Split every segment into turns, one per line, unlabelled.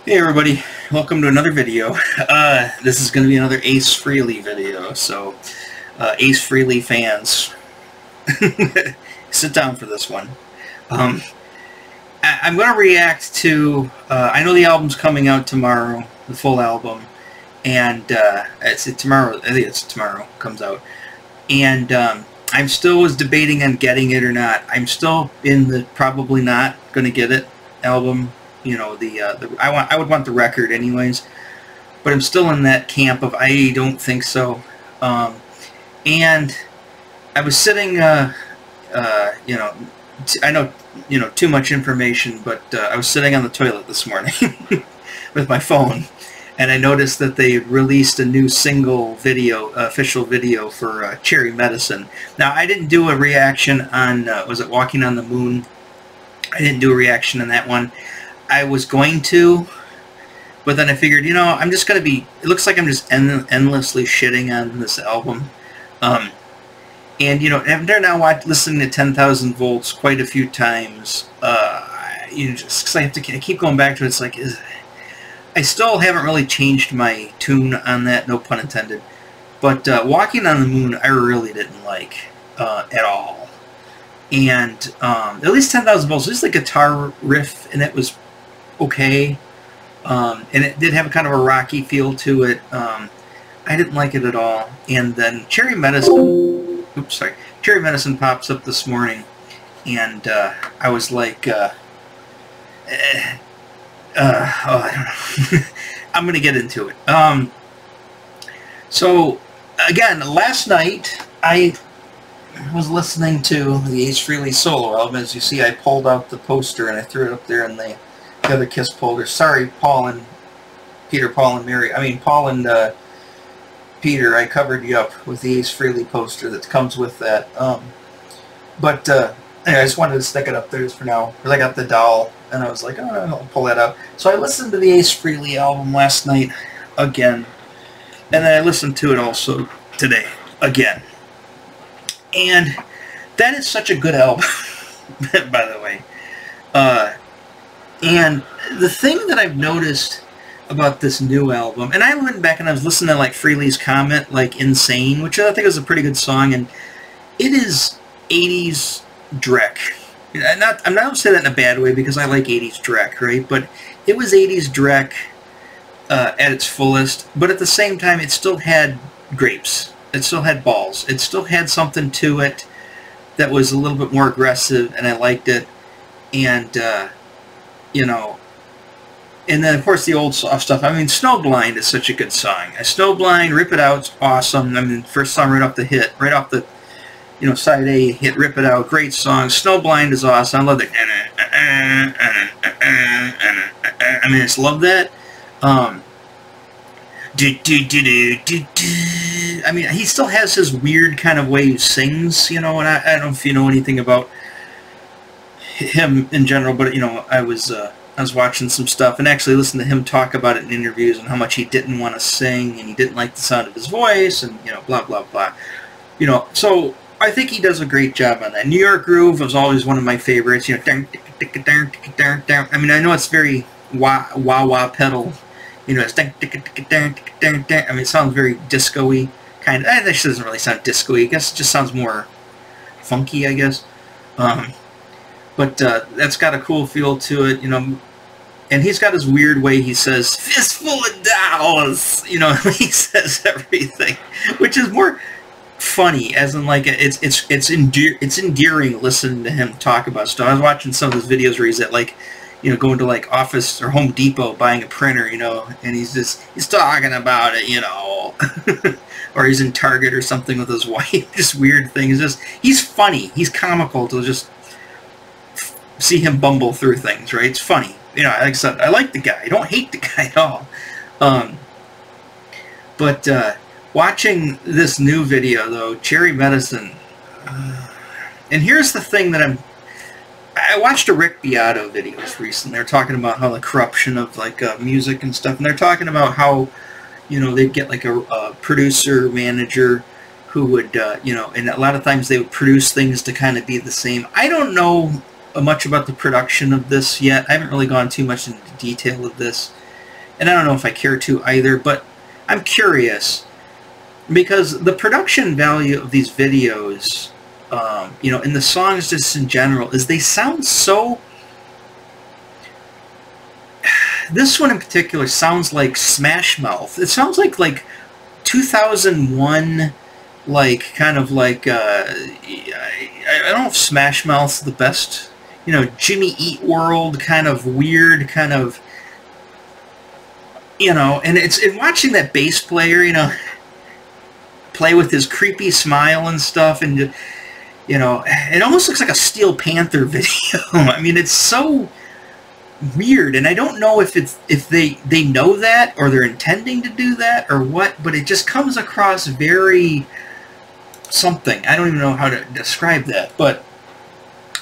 Hey everybody, welcome to another video. This is going to be another Ace Frehley video, so Ace Frehley fans, sit down for this one. I'm going to react to, I know the album's coming out tomorrow, the full album, and I think it's tomorrow comes out, and I'm still was debating on getting it or not. I'm still in the probably not going to get it album. You know, I would want the record anyways, but I'm still in that camp of I don't think so. And I was sitting, you know, I know, too much information, but I was sitting on the toilet this morning with my phone, and I noticed that they released a new single video, official video for Cherry Medicine. Now, I didn't do a reaction on, was it Walking on the Moon? I didn't do a reaction on that one. I was going to, but then I figured, you know, I'm just going to be, it looks like I'm just endlessly shitting on this album. And, you know, after now listening to 10,000 Volts quite a few times, you know, just because I keep going back to it, it's like, I still haven't really changed my tune on that, no pun intended. But Walking on the Moon, I really didn't like at all. And at least 10,000 Volts, at least the guitar riff, and it was okay, and it did have a kind of a rocky feel to it. I didn't like it at all. And then Cherry Medicine, Cherry Medicine pops up this morning, and I was like, oh, I don't know. I'm gonna get into it. So again, last night I was listening to the Ace Frehley solo album. As you see, I pulled out the poster and I threw it up there in the other Kiss folder. Sorry, Paul and Peter, Paul and Mary. I mean, Paul and Peter, I covered you up with the Ace Frehley poster that comes with that. But anyway, I just wanted to stick it up there just for now, because I got the doll, and I was like, oh, I'll pull that out. So I listened to the Ace Frehley album last night again, and then I listened to it also today again. And that is such a good album, by the way. And the thing that I've noticed about this new album, and I went back and I was listening to like Frehley's comment, like Insane, which I think is a pretty good song, and it is 80s Drek. I'm not saying that in a bad way, because I like 80s Drek, right? But it was 80s Drek at its fullest, but at the same time it still had grapes. It still had balls. It still had something to it that was a little bit more aggressive, and I liked it. And, you know, and then, of course, the old soft stuff. I mean, Snowblind is such a good song. Snowblind, Rip It Out's awesome. I mean, first song right off the hit, right off the, you know, side A hit, Rip It Out, great song. Snowblind is awesome. I love the, I mean, I just love that. I mean, he still has his weird kind of way he sings, you know, and I don't know if you know anything about him in general, but, you know, I was watching some stuff and actually listened to him talk about it in interviews and how much he didn't want to sing and he didn't like the sound of his voice and, you know, blah, blah, blah. You know, so I think he does a great job on that. New York Groove was always one of my favorites, you know, I mean, I know it's very wah-wah pedal. You know, it's I mean, it sounds very disco-y, kind of. That doesn't really sound disco-y. I guess it just sounds more funky, I guess. But that's got a cool feel to it, you know. And he's got his weird way he says, "Fistful of dollars," you know, he says everything, which is more funny, as in like it's endearing listening to him talk about stuff. I was watching some of his videos where he's at like, you know, going to like Office or Home Depot buying a printer, you know, and he's talking about it, you know, or he's in Target or something with his wife. This weird thing is just, he's funny, he's comical to just see him bumble through things, right? It's funny, you know. Like I said, I like the guy. I don't hate the guy at all. But watching this new video though, Cherry Medicine, and here's the thing that I watched a Rick Beato videos recently. They're talking about how the corruption of like music and stuff, and they're talking about how, you know, they'd get like a producer, manager who would, you know, and a lot of times they would produce things to kind of be the same. I don't know much about the production of this yet. I haven't really gone too much into detail of this. and I don't know if I care to either, but I'm curious because the production value of these videos, you know, and the songs just in general, is they sound so... This one in particular sounds like Smash Mouth. It sounds like 2001, like, kind of like, I don't know if Smash Mouth's the best, you know, Jimmy Eat World kind of weird, kind of, you know, and it's in watching that bass player, you know, play with his creepy smile and stuff, and, you know, it almost looks like a Steel Panther video. I mean, it's so weird, and I don't know if they know that or they're intending to do that or what, but it just comes across very something. I don't even know how to describe that, but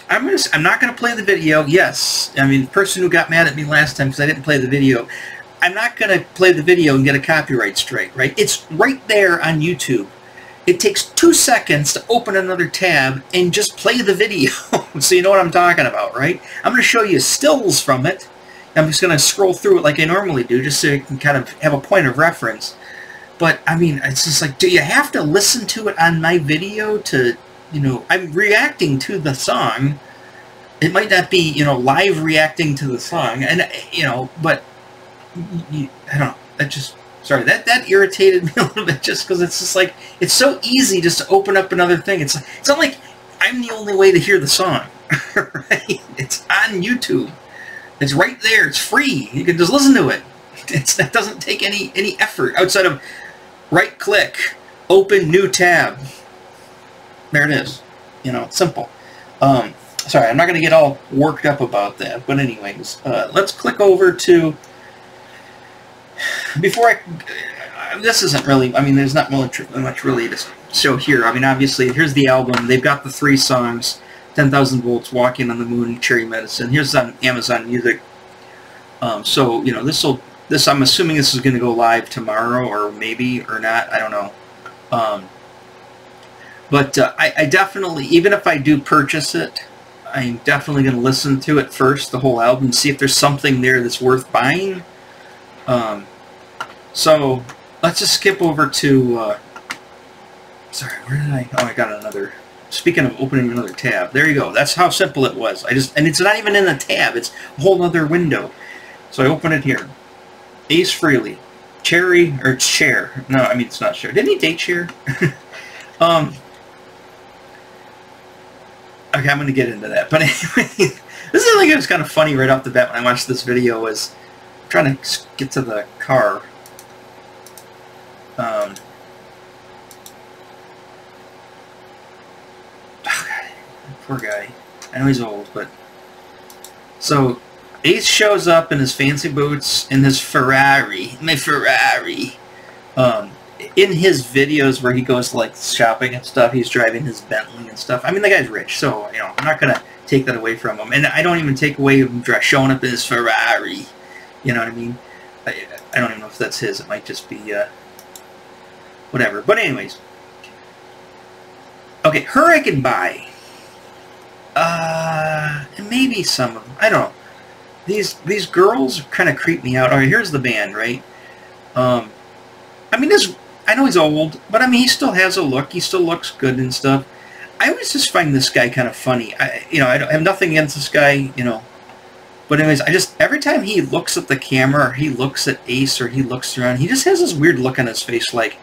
I'm not gonna play the video. Yes, I mean, the person who got mad at me last time because I didn't play the video, I'm not gonna play the video and get a copyright strike, right? It's right there on YouTube. It takes 2 seconds to open another tab and just play the video. So you know what I'm talking about, right? I'm going to show you stills from it. I'm just going to scroll through it like I normally do, just so you can kind of have a point of reference. But, I mean, it's just like, do you have to listen to it on my video to, you know, I'm reacting to the song. It might not be, you know, live reacting to the song, and, you know, but, I don't know, that just... Sorry, that irritated me a little bit just because it's just like, it's so easy just to open up another thing. It's not like I'm the only way to hear the song, right? It's on YouTube. It's right there. It's free. You can just listen to it. That doesn't take any effort outside of right-click, open new tab. There it is. You know, it's simple. Sorry, I'm not going to get all worked up about that. But anyways, let's click over to... Before this isn't really, I mean, there's not much really to show here. I mean, obviously, here's the album. They've got the 3 songs, 10,000 Volts, Walking on the Moon, Cherry Medicine. Here's on Amazon Music. So, you know, this, I'm assuming this is going to go live tomorrow, or maybe, or not, I don't know. But I definitely, even if I do purchase it, I'm definitely going to listen to it first, the whole album, see if there's something there that's worth buying. So let's just skip over to, sorry, where did I, oh, I got another, speaking of opening another tab, there you go, that's how simple it was. And it's not even in a tab, it's a whole other window. So I open it here. Ace Frehley, Cherry, or Cher, no, I mean, it's not Cher, didn't he date Cher? Okay, I'm going to get into that, but anyway, this is like, it was kind of funny right off the bat when I watched this video. Was trying to get to the car. Poor guy. I know he's old, but... So, Ace shows up in his fancy boots, in his Ferrari. My Ferrari! In his videos where he goes, like, shopping and stuff, he's driving his Bentley and stuff. I mean, the guy's rich, so, you know, I'm not gonna take that away from him. And I don't even take away him showing up in his Ferrari. You know what I mean? I don't even know if that's his. It might just be, whatever. But anyways. Okay, her I can buy. And maybe some of them. I don't know. These girls kind of creep me out. Alright, here's the band, right? I mean, I know he's old, but I mean, he still has a look. He still looks good and stuff. I always just find this guy kind of funny. You know, I have nothing against this guy, you know. But anyways, every time he looks at the camera, or he looks at Ace, or he looks around, he just has this weird look on his face like,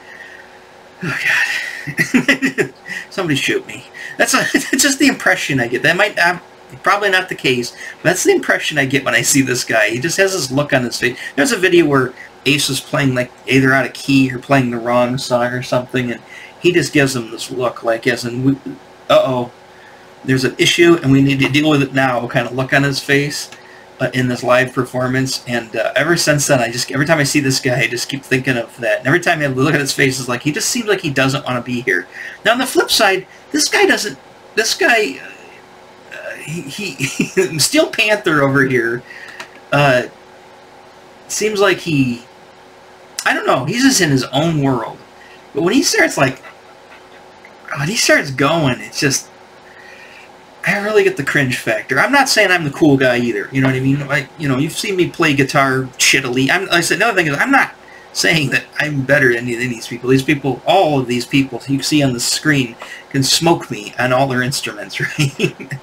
oh God, somebody shoot me. That's just the impression I get. That might not, probably not the case, but that's the impression I get when I see this guy. He just has this look on his face. There's a video where Ace is playing like either out of key or playing the wrong song or something, and he just gives him this look like as in, uh-oh, there's an issue and we need to deal with it now kind of look on his face. In this live performance, and ever since then, every time I see this guy, I just keep thinking of that. And every time I look at his face, it's like he just seems like he doesn't want to be here. Now, on the flip side, this guy doesn't. This guy, he Steel Panther over here, seems like he. I don't know. He's just in his own world. But when he starts when he starts going, it's just. I really get the cringe factor. I'm not saying I'm the cool guy either. You know what I mean? Like, you know, you've seen me play guitar shittily. Like I said, another thing is, I'm not saying that I'm better than any of these people. These people, all of these people you see on the screen, can smoke me on all their instruments, right?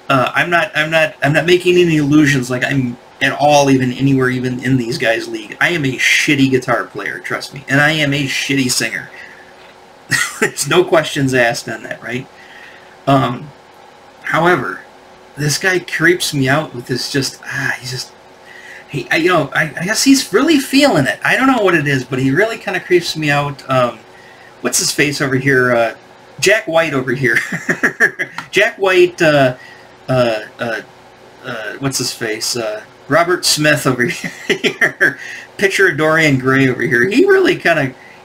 I'm not making any illusions like I'm at all even anywhere even in these guys' league. I am a shitty guitar player, trust me, and I am a shitty singer. There's no questions asked on that, right? However, this guy creeps me out with this just I guess he's really feeling it. I don't know what it is, but he really kind of creeps me out. What's his face over here? Jack White over here. Jack White, what's his face? Robert Smith over here. Picture of Dorian Gray over here. He really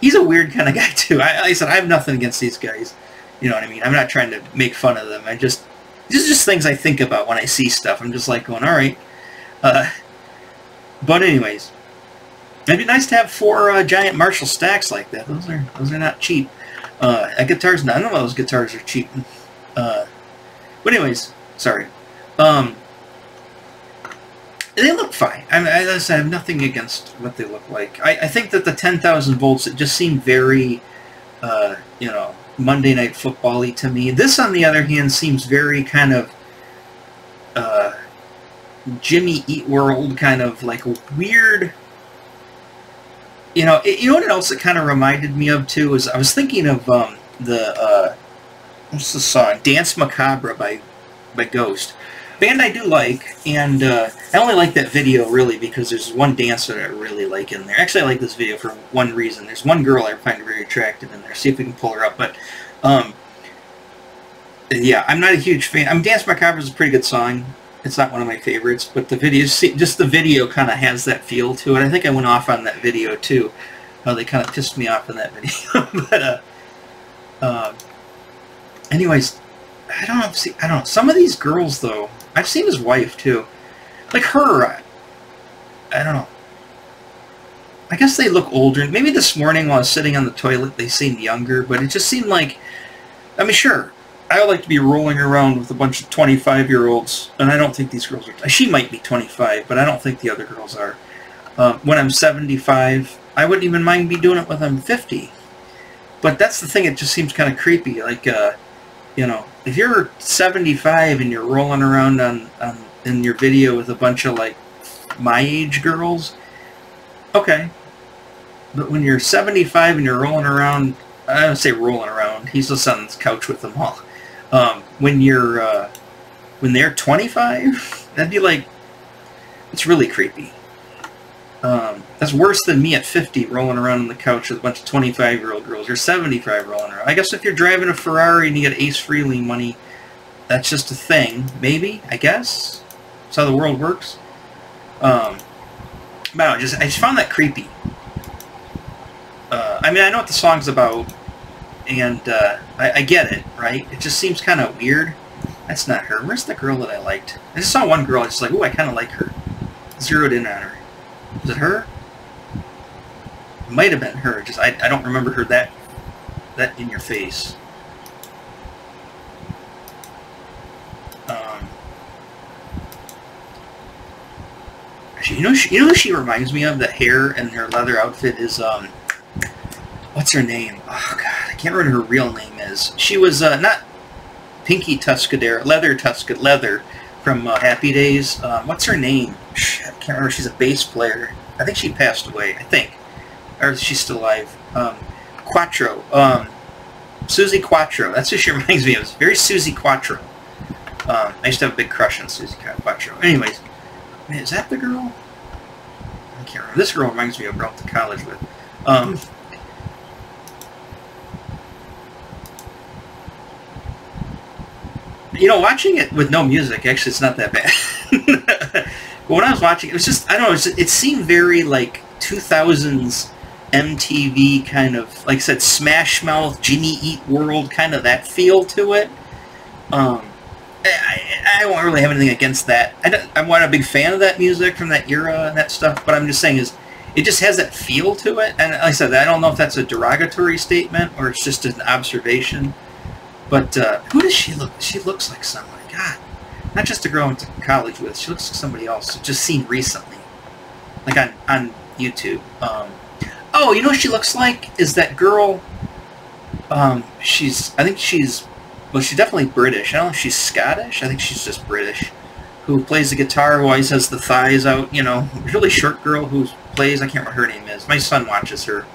he's a weird kind of guy too. Like I said, I have nothing against these guys. You know what I mean? I'm not trying to make fun of them. These are just things I think about when I see stuff. I'm just like going, all right. But anyways, it'd be nice to have 4 giant Marshall stacks like that. Those are not cheap. A guitar's not. I don't know those guitars are cheap. But anyways, sorry. They look fine. I have nothing against what they look like. I think that the 10,000 volts, it just seemed very, you know, Monday Night Football-y to me. This, on the other hand, seems very kind of Jimmy Eat World, kind of like a weird. You know what else it kind of reminded me of too was I was thinking of the what's the song, Dance Macabre by Ghost. Band I do like, and I only like that video really because there's one dance that I really like in there. Actually, I like this video for one reason. There's one girl I find very attractive in there. See if we can pull her up. But yeah, I'm not a huge fan. Dance Macabre is a pretty good song. It's not one of my favorites, but the video, just the video kind of has that feel to it. I think I went off on that video too. How they kind of pissed me off in that video. But anyways, I don't know. Some of these girls though, I've seen his wife too. Like her, I don't know. I guess they look older. Maybe this morning while I was sitting on the toilet, they seemed younger, but it just seemed like, I mean, sure, I would like to be rolling around with a bunch of 25-year-olds, and I don't think these girls are. She might be 25, but I don't think the other girls are. When I'm 75, I wouldn't even mind me doing it when I'm 50. But that's the thing, it just seems kind of creepy. Like, you know, if you're 75 and you're rolling around in your video with a bunch of, like, my age girls, okay. But when you're 75 and you're rolling around, I don't say rolling around, he's just on the couch with them all. When they're 25, that'd be like, it's really creepy. That's worse than me at 50 rolling around on the couch with a bunch of 25-year-old girls, or 75 rolling around. I guess if you're driving a Ferrari and you get Ace Frehley money, that's just a thing. Maybe, I guess. That's how the world works. But I just found that creepy. I mean, I know what the song's about, and I get it, right? It just seems kind of weird. That's not her. Where's the girl that I liked? I just saw one girl, I was just like, ooh, I kind of like her. Zeroed in on her. Is it her? It might have been her. Just I don't remember her that in your face. Actually, you know who she reminds me of? That hair and her leather outfit is what's her name? Oh God, I can't remember what her real name is. She was not Pinky Tuscadero, Leather from Happy Days. What's her name? I can't remember. She's a bass player. I think she passed away. I think, or is she still alive? Quattro. Susie Quattro. That's who she reminds me of. It's very Susie Quattro. I used to have a big crush on Susie Quattro. Anyways, man, is that the girl? I can't remember. This girl reminds me of a girl I went to college with. You know, watching it with no music, actually, it's not that bad. But when I was watching it was just, I don't know, it seemed very, like, 2000s MTV kind of, like I said, Smash Mouth, Jimmy Eat World, kind of that feel to it. I don't really have anything against that. I'm not a big fan of that music from that era and that stuff, but I'm just saying is, it just has that feel to it. And like I said, I don't know if that's a derogatory statement or it's just an observation. But who does she look? She looks like somebody. God, not just a girl I went to college with. She looks like somebody else. Just seen recently, like on YouTube. Oh, you know what she looks like? Is that girl? I think she's definitely British. I don't know if she's Scottish. I think she's just British. Who plays the guitar? Who always has the thighs out? You know, really short girl who plays. I can't remember what her name is. My son watches her.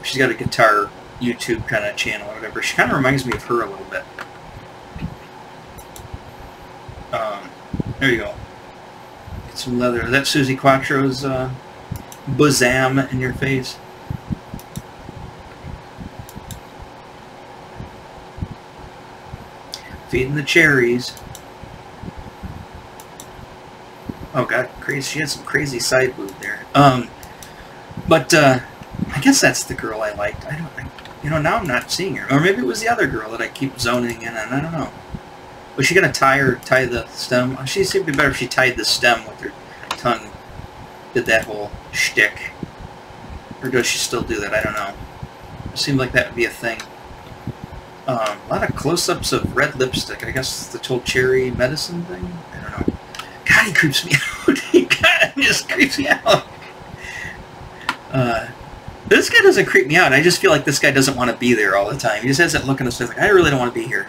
She's got a guitar YouTube kind of channel or whatever. She kind of reminds me of her a little bit. There you go. Get some leather. Is that Suzi Quatro's bosom in your face? Feeding the cherries. Oh god, crazy! She had some crazy side boob there. But I guess that's the girl I liked. You know, now I'm not seeing her, or maybe it was the other girl that I keep zoning in on. I don't know. Was she gonna tie the stem? She seemed to be better if she tied the stem with her tongue. Did that whole shtick, or does she still do that? I don't know. It seemed like that would be a thing. A lot of close-ups of red lipstick. I guess the whole cherry medicine thing. I don't know. God, he creeps me out. God, he just creeps me out. This guy doesn't creep me out. I just feel like this guy doesn't want to be there all the time. He just has that look on his face like, I really don't want to be here.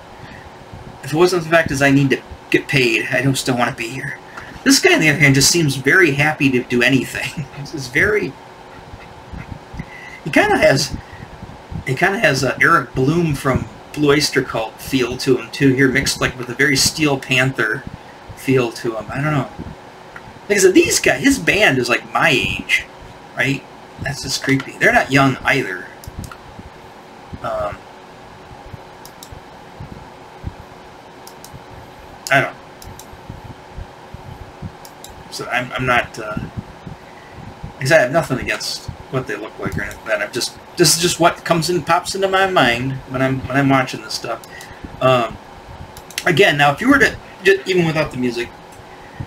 If it wasn't the fact is I need to get paid, I don't still want to be here. This guy, on the other hand, just seems very happy to do anything. He's very... He kind of has Eric Bloom from Blue Oyster Cult feel to him, too, here mixed like with a very Steel Panther feel to him. I don't know. Like I said, these guys, his band is like my age, right? That's just creepy. They're not young either. I don't know. So I'm not, because I have nothing against what they look like or anything like that. This is just what pops into my mind when I'm watching this stuff. Again, now if you were to, even without the music,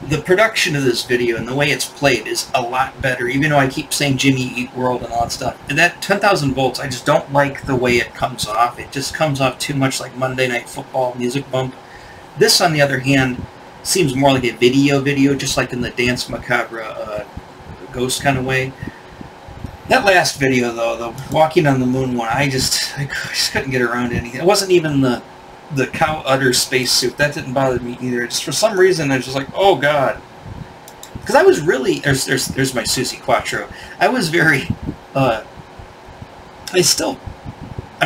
the production of this video and the way it's played is a lot better, even though I keep saying Jimmy Eat World and all that stuff. And that 10,000 volts, I just don't like the way it comes off. It just comes off too much like Monday Night Football music bump. This, on the other hand, seems more like a video, just like in the Dance Macabre ghost kind of way. That last video, though, the Walking on the Moon one, I just couldn't get around anything. It wasn't even the cow udder spacesuit. That didn't bother me either. Just for some reason, I was just like, oh god. Because I was really... There's my Suzi Quatro. I was very... I'm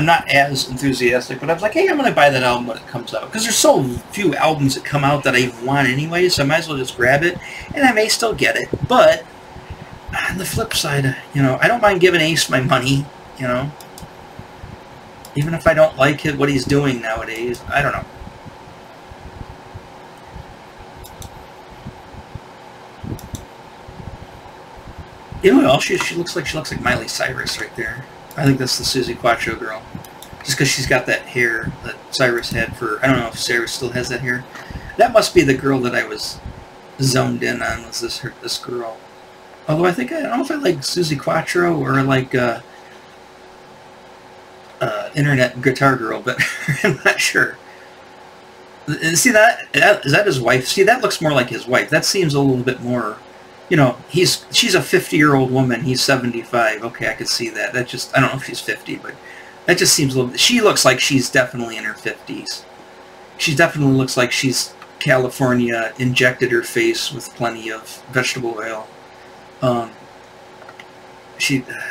not as enthusiastic, but I was like, hey, I'm going to buy that album when it comes out. Because there's so few albums that come out that I want anyway, so I might as well just grab it. And I may still get it. But, on the flip side, you know, I don't mind giving Ace my money, you know. Even if I don't like what he's doing nowadays. I don't know. You know what else she looks like? She looks like Miley Cyrus right there. I think that's the Suzi Quatro girl. Just because she's got that hair that Cyrus had for... I don't know if Cyrus still has that hair. That must be the girl that I was zoned in on, was this girl. Although I don't know if I like Suzi Quatro or like Internet Guitar Girl, but I'm not sure. And see, is that his wife? See, that looks more like his wife. That seems a little bit more... You know, she's a 50-year-old woman. He's 75. Okay, I could see that. That just... I don't know if she's 50, but that just seems a little... She looks like she's definitely in her 50s. She definitely looks like she's California injected her face with plenty of vegetable oil. I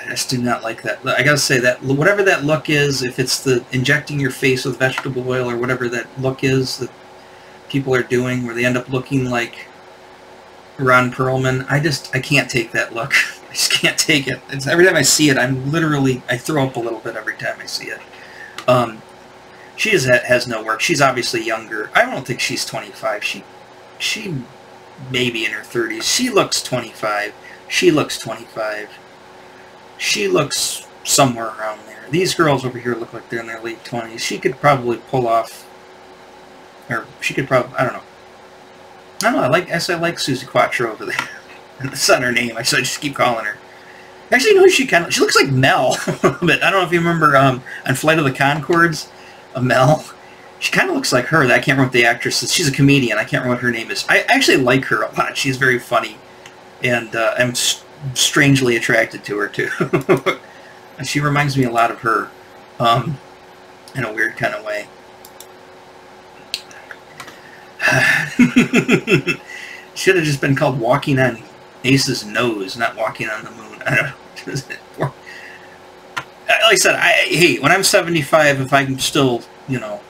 just do not like that. I gotta say that whatever that look is, if it's the injecting your face with vegetable oil or whatever that look is that people are doing, where they end up looking like Ron Perlman, I can't take that look. I just can't take it. Every time I see it, I throw up a little bit every time I see it. She has no work. She's obviously younger. I don't think she's 25. She may be in her 30s. She looks 25. She looks 25. She looks somewhere around there. These girls over here look like they're in their late 20s. She could probably pull off, or she could probably, I don't know. I like Suzi Quatro over there. That's not her name. I just keep calling her. Actually, you know, she looks like Mel a little bit. I don't know if you remember on Flight of the Conchords. Mel. She kind of looks like her. I can't remember what the actress is. She's a comedian. I can't remember what her name is. I actually like her a lot. She's very funny, and I'm strangely attracted to her too. She reminds me a lot of her, in a weird kind of way. Should have just been called Walking on Ace's Nose, not Walking on the Moon. I don't know. Like I said, hey, when I'm 75, if I'm still, you know,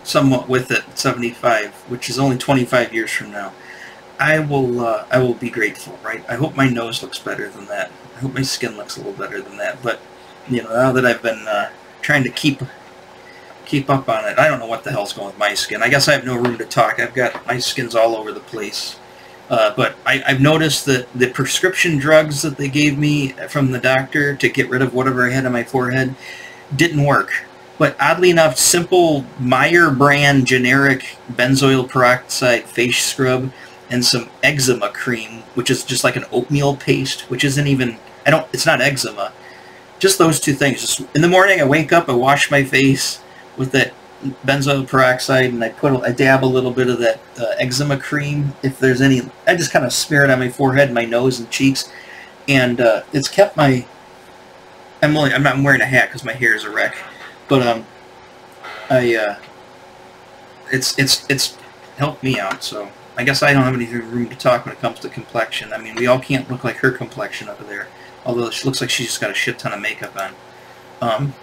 somewhat with it, 75, which is only 25 years from now, I will be grateful, right? I hope my nose looks better than that. I hope my skin looks a little better than that. But, you know, now that I've been trying to keep up on it, I don't know what the hell's going with my skin. I guess I have no room to talk. My skin's all over the place. But I've noticed that the prescription drugs that they gave me from the doctor to get rid of whatever I had on my forehead didn't work. But oddly enough, simple Meyer brand generic benzoyl peroxide face scrub and some eczema cream, which is just like an oatmeal paste, which isn't even, it's not eczema. Just those two things. Just in the morning, I wake up, I wash my face with that benzoyl peroxide, and I dab a little bit of that eczema cream. If there's any, I just kind of smear it on my forehead, my nose, and cheeks, and it's kept my. I'm not wearing a hat because my hair is a wreck, but it's helped me out. So I guess I don't have any room to talk when it comes to complexion. I mean, we all can't look like her complexion over there, although she looks like she's just got a shit ton of makeup on.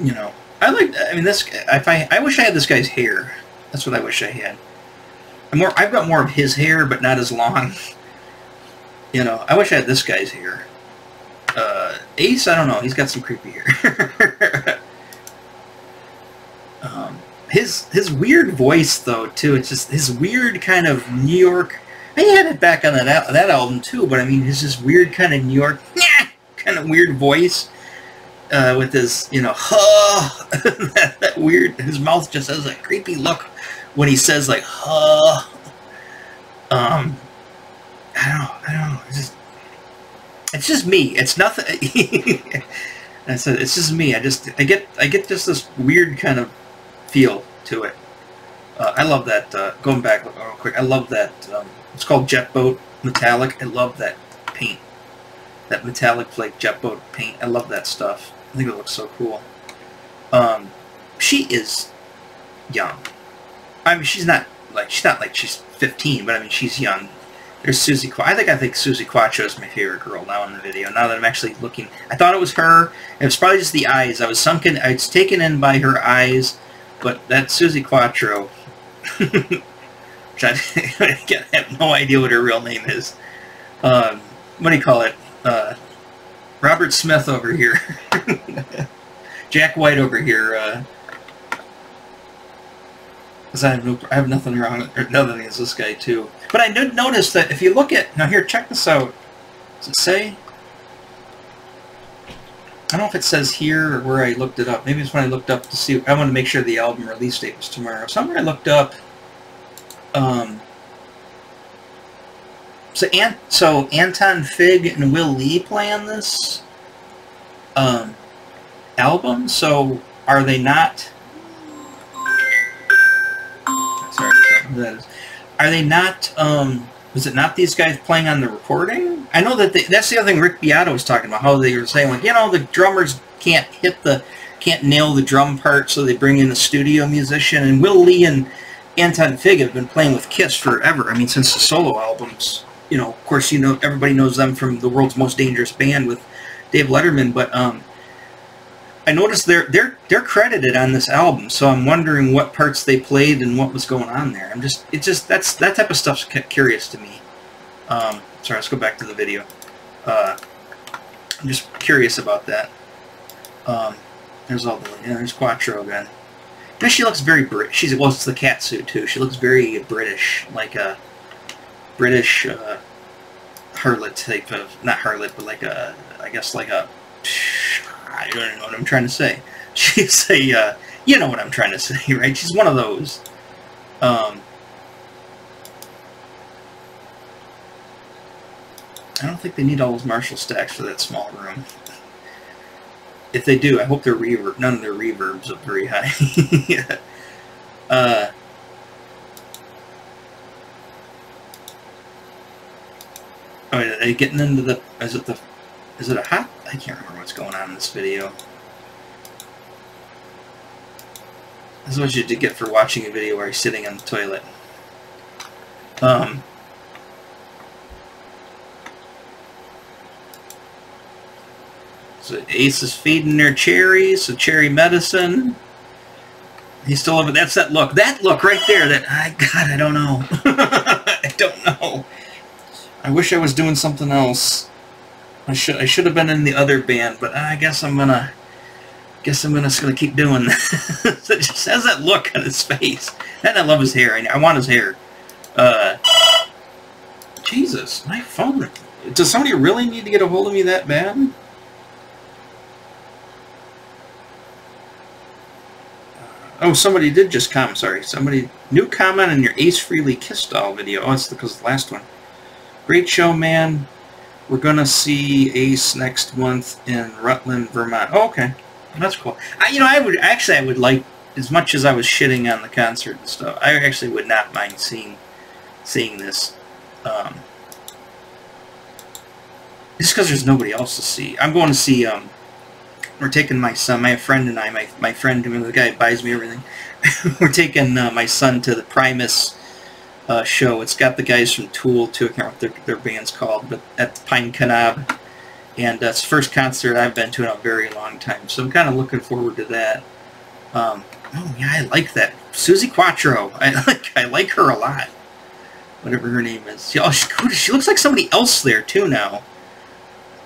You know, this guy, I wish I had this guy's hair. That's what I wish I had. I've got more of his hair, but not as long. You know, I wish I had this guy's hair. Ace, I don't know. He's got some creepy hair. His weird voice, though, too. It's just his weird kind of New York. He had it back on that album too, but I mean, his this weird kind of New York kind of weird voice. With his, you know, that weird, his mouth just has a creepy look when he says, like, I don't know, it's just me, it's nothing, I said, it's just me, I get just this weird kind of feel to it. I love that, going back real quick, I love that, it's called Jet Boat Metallic. I love that paint, that metallic flake Jet Boat paint, I love that stuff. I think it looks so cool. She is young. I mean, she's not like she's 15, but I mean, she's young. There's Susie. I think Susie Quatro is my favorite girl now in the video. Now that I'm actually looking, I thought it was her. It was probably just the eyes. I was taken in by her eyes, but that Susie Quatro, which I have no idea what her real name is. What do you call it? Robert Smith over here. Jack White over here. Because I have nothing wrong, or nothing against this guy too. But I did notice that if you look at, now here, check this out. Does it say? I don't know if it says here or where I looked it up. Maybe it's when I looked up to see. I wanted to make sure the album release date was tomorrow. Somewhere I looked up. So Anton Fig and Will Lee play on this album. So are they not? Sorry, that is. Are they not? Was it not these guys playing on the recording? I know that that's the other thing Rick Beato was talking about. How they were saying, like, you know, the drummers can't nail the drum part, so they bring in a studio musician. And Will Lee and Anton Fig have been playing with Kiss forever. I mean, since the solo albums. You know, of course, you know, everybody knows them from The World's Most Dangerous Band with Dave Letterman, but I noticed they're credited on this album, so I'm wondering what parts they played and what was going on there. That type of stuff's curious to me. Sorry, let's go back to the video. I'm just curious about that. There's there's Quattro again. You know, she looks very British. It's the cat suit too. She looks very British, like a British harlot type of, not harlot, but like a, I guess like a, I don't know what I'm trying to say. She's a, you know what I'm trying to say, right? She's one of those. I don't think they need all those Marshall stacks for that small room. If they do, I hope their reverb, none of their reverbs up very high. Yeah. Oh, are they getting into the? Is it a hot? I can't remember what's going on in this video. This is what you get for watching a video where he's sitting on the toilet. So Ace is feeding their cherries, so cherry medicine. He's still over. That's that look. That look right there. That God, I don't know. I don't know. I wish I was doing something else. I should have been in the other band, but I guess I'm gonna just gonna keep doing that. It just has that look on his face. And I love his hair. I want his hair. Jesus, my phone. Does somebody really need to get a hold of me that bad? Oh, somebody did just comment. Sorry, somebody new comment on your Ace Frehley Kiss Doll video. Oh, it's because the last one. Great show, man. We're gonna see Ace next month in Rutland, Vermont. Oh, okay, that's cool. I would like, as much as I was shitting on the concert and stuff, I actually would not mind seeing this. Just because there's nobody else to see. I'm going to see. We're taking my son, my friend and I, my friend, the guy who buys me everything. We're taking my son to the Primus show. It's got the guys from Tool too. I can't remember what their band's called, but at Pine Knob. And it's the first concert I've been to in a very long time, so I'm kind of looking forward to that. Oh yeah, I like that Susie Quattro. I like her a lot. Whatever her name is. She looks like somebody else there too now.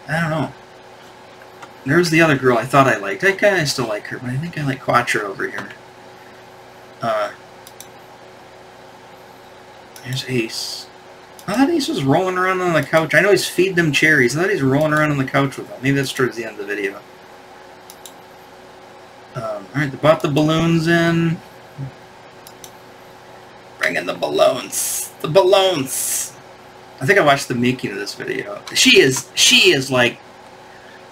I don't know. There's the other girl I thought I liked. I kind of still like her, but I think I like Quattro over here. There's Ace. I thought Ace was rolling around on the couch. I know he's feeding them cherries. I thought he's rolling around on the couch with them. Maybe that's towards the end of the video. Alright, they brought the balloons in. Bring in the balloons. The balloons. I think I watched the making of this video. She is like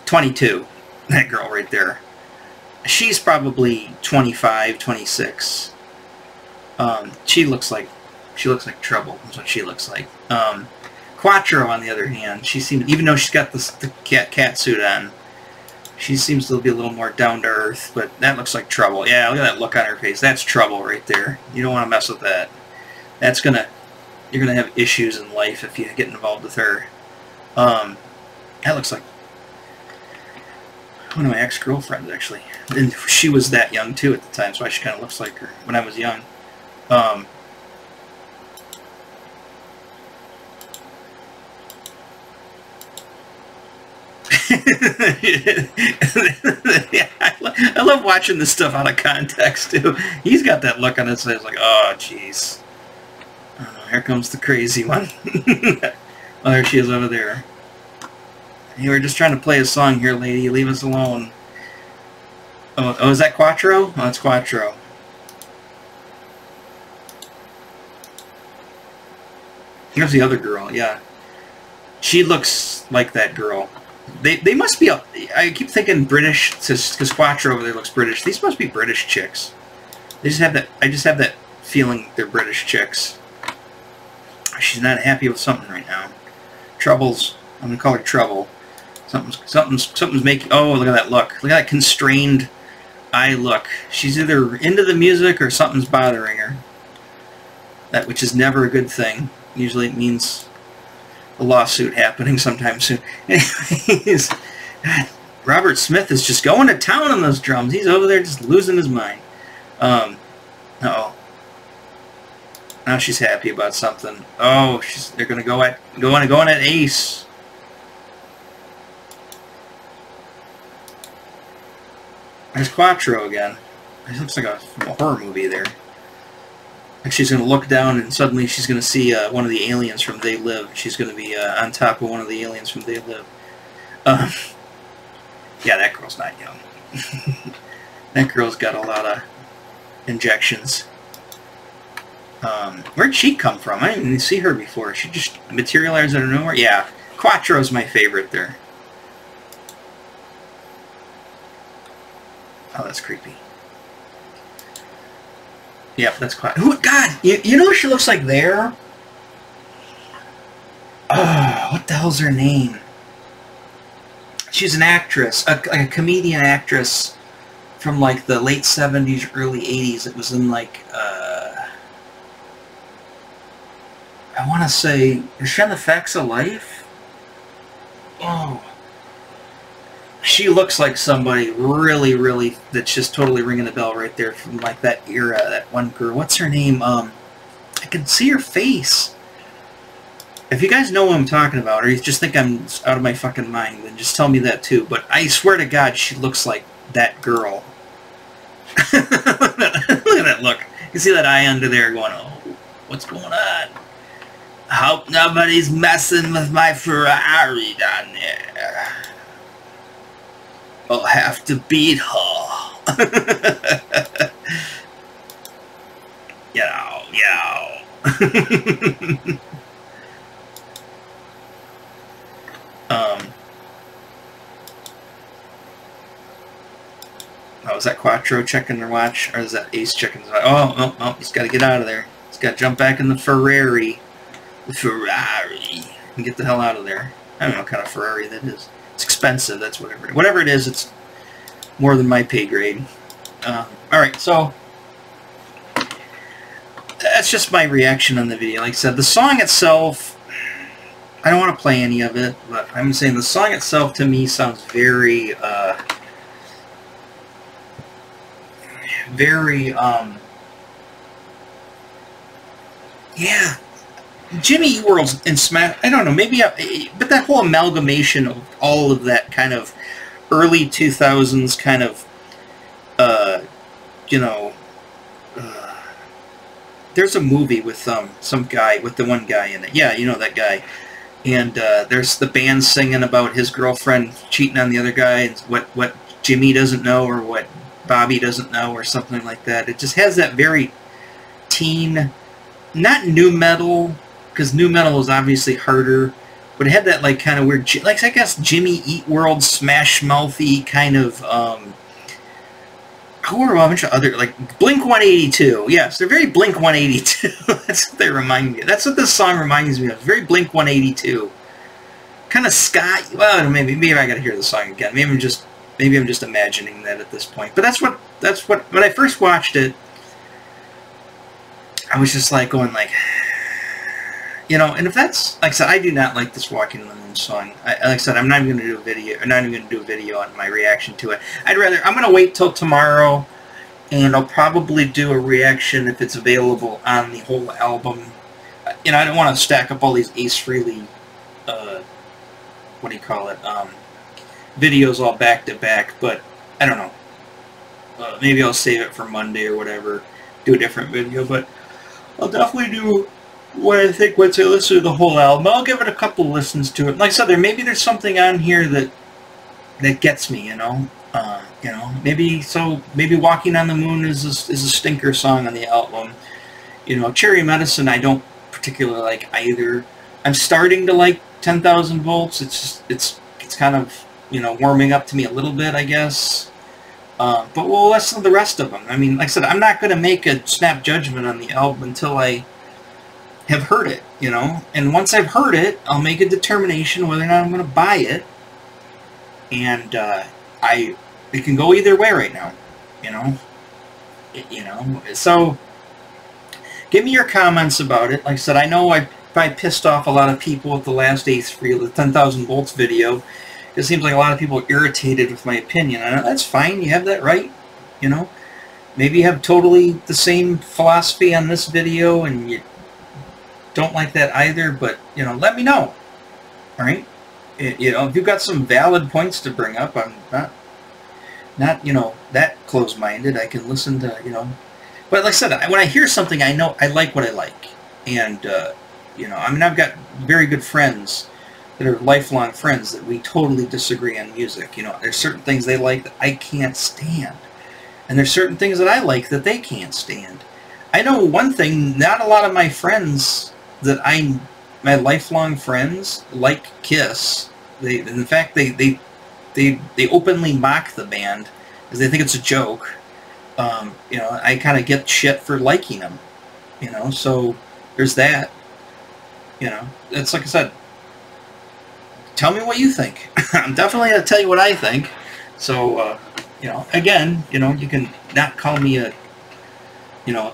22, that girl right there. She's probably 25, 26. She looks like trouble. That's what she looks like. Quattro, on the other hand, she seems, even though she's got the cat suit on, she seems to be a little more down to earth. But that looks like trouble. Yeah, look at that look on her face. That's trouble right there. You don't want to mess with that. You're gonna have issues in life if you get involved with her. That looks like one of my ex-girlfriends, actually. And she was that young, too, at the time, so she kind of looks like her when I was young. Yeah, I love watching this stuff out of context, too. He's got that look on his face like, oh, jeez. Here comes the crazy one. Oh, there she is over there. Hey, we're just trying to play a song here, lady. Leave us alone. Oh, is that Quattro? Oh, that's Quattro. Here's the other girl, yeah. She looks like that girl. They must be, I keep thinking British, because Quattro over there looks British. These must be British chicks. They just have that, I just have that feeling they're British chicks. She's not happy with something right now. I'm gonna call her Trouble. Something's making. Oh, look at that look. Look at that constrained eye look. She's either into the music or something's bothering her. That, which is never a good thing. Usually it means a lawsuit happening sometime soon. Anyways, God, Robert Smith is just going to town on those drums. He's over there just losing his mind. Uh-oh. Now she's happy about something. Oh, they're gonna go at Ace. There's Quattro again. It looks like a horror movie there. Like she's gonna look down and suddenly she's gonna see one of the aliens from They Live. She's gonna be on top of one of the aliens from They Live. Yeah, that girl's not young. That girl's got a lot of injections. Where'd she come from? I didn't even see her before. She just materialized out of nowhere? Yeah, Quattro's my favorite there. Oh, that's creepy. Yep, that's quiet. Who? God, you know what she looks like there? Oh, what the hell's her name? She's an actress, a comedian actress from like the late 70s, early 80s. It was in like, I want to say, is she on the Facts of Life? Oh. She looks like somebody really, really, that's just totally ringing the bell right there from like that era, that one girl. What's her name? I can see her face. If you guys know what I'm talking about, or you just think I'm out of my fucking mind, then just tell me that too. But I swear to God, she looks like that girl. Look at that look. You see that eye under there going, oh, what's going on? I hope nobody's messing with my Ferrari down there. I'll have to beat her. Yow, yow. Oh, is that Quattro checking their watch? Or is that Ace checking his watch? Oh, he's got to get out of there. He's got to jump back in the Ferrari. The Ferrari. And get the hell out of there. I don't know what kind of Ferrari that is. It's expensive, that's whatever it is, it's more than my pay grade. Alright, so that's just my reaction on the video. Like I said, the song itself, I don't want to play any of it, but I'm saying the song itself to me sounds very, yeah. Jimmy Eat World's in Smash, I don't know, maybe, but that whole amalgamation of all of that kind of early 2000s kind of, you know, there's a movie with some guy, with the one guy in it. Yeah, you know that guy. And there's the band singing about his girlfriend cheating on the other guy, and what Jimmy doesn't know or what Bobby doesn't know or something like that. It just has that very teen, not nu metal, because nu metal is obviously harder, but it had that like kind of weird, like I guess Jimmy Eat World, Smash Mouthy kind of, who are a bunch of other, like Blink 182. Yes, they're very Blink 182. That's what they remind me of. That's what this song reminds me of. Very Blink 182. Kind of ska. Well, maybe I gotta hear the song again. Maybe I'm just imagining that at this point. But that's what when I first watched it, I was just like going like, you know, and if that's, like I said, I do not like this Walking on the Moon song. Like I said, I'm not even going to do a video. I'm not even going to do a video on my reaction to it. I'm going to wait till tomorrow, and I'll probably do a reaction if it's available on the whole album. You know, I don't want to stack up all these Ace Frehley, what do you call it, videos all back to back, but I don't know. Maybe I'll save it for Monday or whatever, do a different video, but I'll definitely do what I think once I listen to the whole album. I'll give it a couple listens to it. Like I said, there's something on here that gets me, you know. You know, maybe Walking on the Moon is a stinker song on the album. You know, Cherry Medicine I don't particularly like either. I'm starting to like 10,000 Volts. It's kind of, you know, warming up to me a little bit, I guess. But we'll listen to the rest of them. I mean, like I said, I'm not going to make a snap judgment on the album until I have heard it, you know. And once I've heard it, I'll make a determination whether or not I'm going to buy it. And it can go either way right now, you know. So give me your comments about it. Like I said, I know I probably pissed off a lot of people with the last Ace Frehley, the 10,000 Volts video. It seems like a lot of people are irritated with my opinion. I know that's fine. You have that right, you know. Maybe you have totally the same philosophy on this video and you don't like that either, but, you know, let me know. All right? You know, if you've got some valid points to bring up, I'm not, you know, that close-minded. I can listen to, you know. But like I said, when I hear something, I know I like what I like. And, you know, I mean, I've got very good friends that are lifelong friends that we totally disagree on music. You know, there's certain things they like that I can't stand. And there's certain things that I like that they can't stand. I know one thing, not a lot of my friends my lifelong friends like Kiss. In fact, they openly mock the band because they think it's a joke. You know, I kind of get shit for liking them. You know, so there's that. You know, it's like I said. Tell me what you think. I'm definitely going to tell you what I think. So, you know, again, you know, you can not call me a, you know,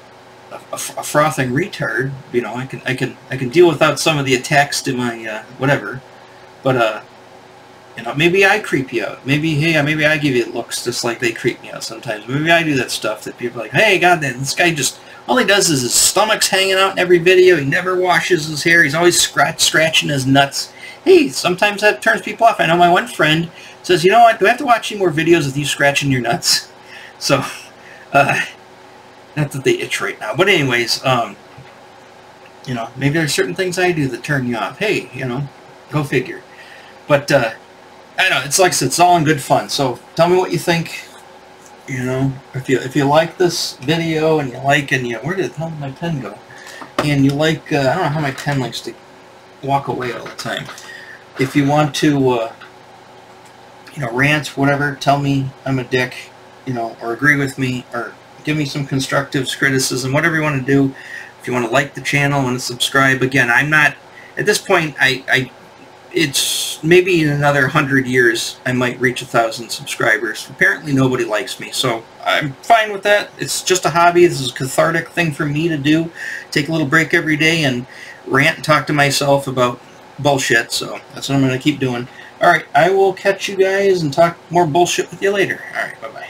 a frothing retard. You know, I can deal without some of the attacks to my whatever. But you know, maybe I creep you out. Maybe maybe I give you looks just like they creep me out sometimes. Maybe I do that stuff that people are like, hey, God, this guy just all he does is his stomach's hanging out in every video. He never washes his hair. He's always scratching his nuts. Hey, sometimes that turns people off. I know my one friend says, you know what, do I have to watch any more videos of you scratching your nuts? So, not that they itch right now. But anyways, you know, maybe there's certain things I do that turn you off. Hey, you know, go figure. But, I don't know, it's like I said, it's all in good fun. So, tell me what you think. You know, if you like this video and you like, and you, where did the hell did my pen go? And you like, I don't know how my pen likes to walk away all the time. If you want to, you know, rant, whatever, tell me I'm a dick, you know, or agree with me, or give me some constructive criticism, whatever you want to do. If you want to like the channel, want to subscribe, again, I'm not, at this point, it's maybe in another 100 years I might reach 1,000 subscribers. Apparently nobody likes me, so I'm fine with that. It's just a hobby. This is a cathartic thing for me to do. Take a little break every day and rant and talk to myself about bullshit, so that's what I'm going to keep doing. Alright, I will catch you guys and talk more bullshit with you later. Alright, bye-bye.